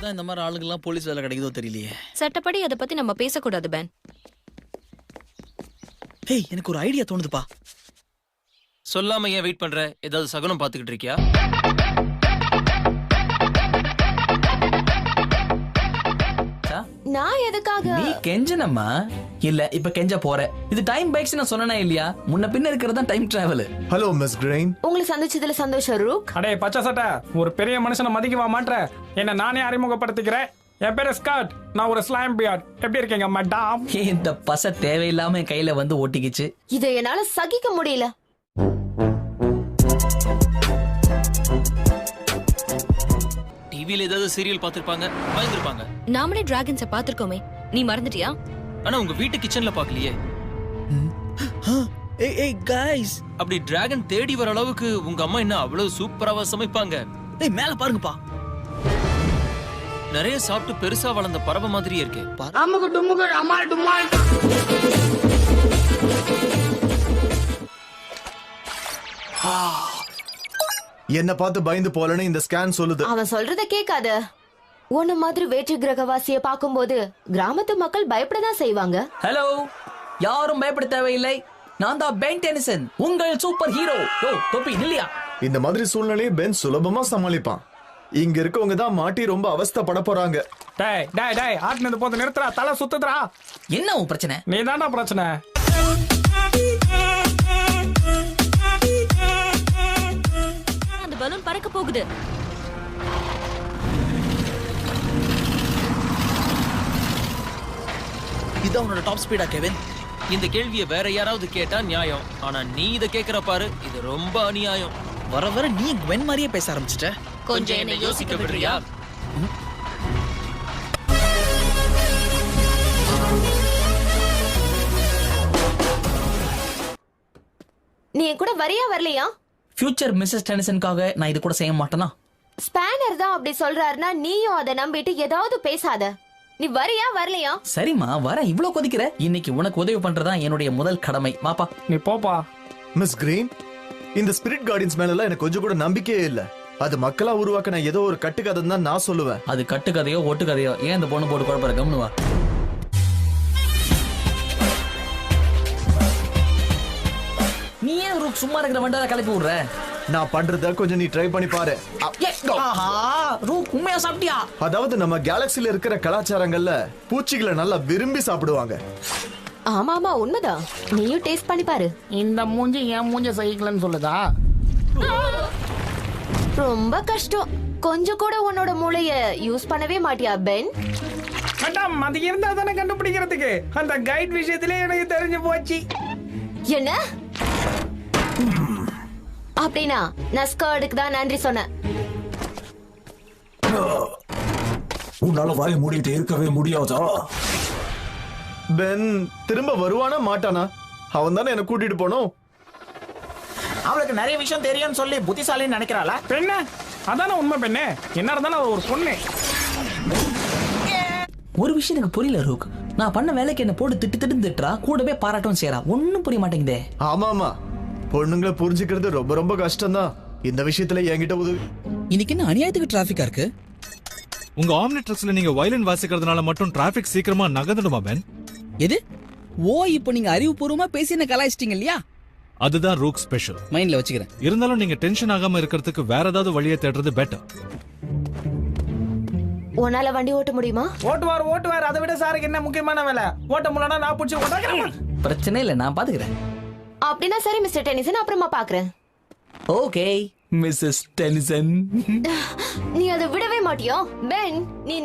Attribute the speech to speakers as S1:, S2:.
S1: எதுக்காக இந்த மாதிரி ஆளுங்கெல்லாம் போலீஸ் வேலை கிடைக்குதோ தெரியலையே.
S2: சட்டப்படி அதை பத்தி நம்ம பேசக்கூடாது பென்.
S1: ஹேய், எனக்கு ஒரு ஐடியா தோணுதுப்பா.
S3: சொல்லாம ஏன் வெயிட் பண்ற? ஏதாவது சகுனம் பாத்துக்கிட்டு இருக்கியா?
S4: நான் எதுக்காக?
S5: நீ கெஞ்சனம்மா இல்ல இப்ப கெஞ்ச போற. இது டைம் பைக்ஸ் நான் சொன்னேனா இல்லையா? முன்ன பின்ன இருக்கிறது தான் time travel.
S6: Hello miss grain.
S4: உங்களை சந்திச்சதுல சந்தோஷம் ரூக்.
S7: அடே பச்சை சட்டை, ஒரு பெரிய மனுஷனை மதிக்கவா மாட்ற? என்ன நானே அறிமுகப்படுத்திக்கிறேன். என் பேரு ஸ்காட். நான் ஒரு ஸ்லாம் பியார்ட். எப்படி இருக்கீங்க மேடம்?
S5: இந்த பச தேவையில்லாம என் கையில வந்து ஓட்டிக்கிச்சு.
S4: இதை என்னால சகிக்க முடியல.
S3: டிவில ஏதாவது சீரியல் பாத்திருப்பாங்க, பயந்துருப்பாங்க.
S2: நாமளே டிராகன்ஸ பாத்துருக்கோமே, நீ மறந்துட்டியா?
S3: ஆனா உங்க வீட்டு கிச்சன்ல பாக்கலையே.
S1: ஏய் गाइस,
S3: அப்படி டிராகன் தேடி வர அளவுக்கு உங்க அம்மா என்ன அவ்வளவு சூப்பராவா சமைப்பாங்க?
S1: ஏய் மேல பாருங்கப்பா.
S3: நிறைய சாப்பிட்டு பெருசா வளர்ந்த பறவை மாதிரியே இருக்கு.
S7: அம்முக்கு டும்முக்கு அம்மாள் டும்மாள்.
S6: என்ன பார்த்து பயந்து போலன்னு இந்த ஸ்கேன் சொல்லுது.
S4: அவன் சொல்றத கேட்காத. உன்ன மாதிரி வேற்று கிரகவாசிய பாக்கும்போது கிராமத்து மக்கள் பயப்படதான் செய்வாங்க.
S5: ஹலோ, யாரும் பயப்பட தேவையில்லை. நான் தான் பென் டெனிசன், உங்கள் சூப்பர் ஹீரோ. ஓ தொப்பி நில்லியா.
S6: இந்த மாதிரி சூழ்நிலையை பென் சுலபமா சமாளிப்பான். இங்க இருக்கவங்க தான் மாட்டி ரொம்ப அவஸ்தைப்பட போறாங்க.
S7: டேய் டேய் டேய், ஆட்டுனது போது நிறுத்துறா, தலை சுத்துதுடா.
S5: என்ன உன் பிரச்சனை?
S7: நீ தான்டா பிரச்சனை.
S2: அந்த பலூன் பறக்க போகுது.
S1: இது அவனோட டாப் ஸ்பீடா கெவின்?
S3: இந்த கேள்வியை வேற யாராவது கேட்டா நியாயம். ஆனா நீ இத கேக்குற பாரு, இது ரொம்ப அநியாயம்.
S1: வர வர நீ வென் மாதிரியே பேச ஆரம்பிச்சிட்ட.
S3: கொஞ்சம் என்ன யோசிக்க விடுறியா?
S4: நீ என் கூட வரியா வரலையா?
S5: ஃபியூச்சர் மிஸ்ஸஸ் டெனிசனுக்காக நான் இது கூட செய்ய மாட்டேனா?
S4: ஸ்பேனர் தான் அப்படி சொல்றாருன்னா நீயும் அதை நம்பிட்டு ஏதாவது பேசாத. நீ வரியா வரலையா?
S5: சரிம்மா வர. இவ்வளவு கொதிக்கிற? இன்னைக்கு உனக்கு உதவி பண்றதா என்னுடைய முதல் கடமை. மாப்பா
S7: நீ போப்பா.
S6: மிஸ் கிரீன், இந்த ஸ்பிரிட் கார்டியன்ஸ் மேல எனக்கு கொஞ்சம் கூட நம்பிக்கையே இல்ல. அது மக்களா உருவாக்கின ஏதோ ஒரு கட்டுக்கதைன்னு தான் நான் சொல்லுவேன்.
S5: அது கட்டுக்கதையோ ஒட்டுக்கதையோ ஏன் இந்த பொண்ணு போட்டு குழப்பற? கம்னுவா. நீ ஏன் ரூக் சும்மா இருக்கிற வண்டா கிளப்பி விடுற?
S6: நான் பண்றத கொஞ்சம் நீ ட்ரை பண்ணி பாரு.
S5: ரூக் உண்மையா சாப்பிட்டியா?
S6: அதாவது நம்ம கேலக்சில இருக்கிற கலாச்சாரங்கள்ல பூச்சிகளை நல்லா விரும்பி சாப்பிடுவாங்க.
S4: ஆமா ஆமா உண்மைதான். நீயும் டேஸ்ட் பண்ணி பாரு.
S7: இந்த மூஞ்சி என் மூஞ்ச சகிக்கலன்னு சொல்லுதா?
S4: ரொம்ப கஷ்டம். கொஞ்சம் கூட உன்னோட மூளைய யூஸ் பண்ணவே மாட்டியா பென்?
S7: மேடம், அது இருந்தா தானே கண்டுபிடிக்கிறதுக்கு. அந்த கைட் விஷயத்திலே எனக்கு தெரிஞ்சு போச்சு.
S4: என்ன அப்படின்னா நான் ஸ்கர்டுக்கு தான் நன்றி சொன்னேன்.
S8: உன்னால வாய மூடிட்டு இருக்கவே முடியாதா?
S6: பென் திரும்ப வருவானா மாட்டானா? அவன் தானே என்ன கூட்டிட்டு போனோம்.
S9: அவளுக்கு நிறைய விஷயம் தெரியும்னு சொல்லி புத்திசாலின்னு நினைக்கிறாளா?
S7: பெண்ணே, அதானே உண்மை பெண்ணே. என்ன இருந்தாலும் அவ ஒரு பொண்ணு.
S5: ஒரு விஷயம் எனக்கு புரியல ரூக். நான் பண்ண வேலைக்கு என்ன போட்டு திட்டு திட்டுறா, கூடவே பாராட்டும் செய்யறா. ஒன்னும் புரிய மாட்டேங்குதே.
S6: ஆமா, பொண்ணுங்களை புரிஞ்சுக்கிறது ரொம்ப ரொம்ப கஷ்டம் தான். இந்த விஷயத்துல என்கிட்ட உதவி.
S1: இன்னைக்கு என்ன அநியாயத்துக்கு டிராபிக்கா இருக்கு?
S10: உங்க ஆம்னிட்ரக்ஸ்ல நீங்க வயலின் வாசிக்கிறதுனால மட்டும் டிராபிக் சீக்கிரமா நகர்ந்துடுமா பென்?
S1: எது? ஓ, இப்போ நீங்க அறிவுபூர்வமா பேசி என்ன கலாய்ச்சிட்டீங்க இல்லையா?
S10: அதுதான் ரூக் ஸ்பெஷல்.
S1: மைண்ட்ல வச்சுக்கிறேன்.
S10: இருந்தாலும் நீங்க டென்ஷன் ஆகாம இருக்கிறதுக்கு வேற ஏதாவது வழியை தேடுறது பெட்டர்.
S4: உன்னால வண்டி ஓட்ட முடியுமா?
S7: ஓட்டுவார். அதை விட சாருக்கு என்ன முக்கியமான வேலை? ஓட்ட முடியலன்னா நான் பிடிச்சி ஓட்டுறேன்.
S5: பிரச்சனை இல்ல, நான் பாத்துக்கிறேன்.
S4: அப்படின்னா சரி மிஸ்டர் டெனிசன், அப்புறமா பாக்குறேன்.
S5: Okay missus Denison.
S4: நீ அதை விடவே மாட்டியோ பென்? நீ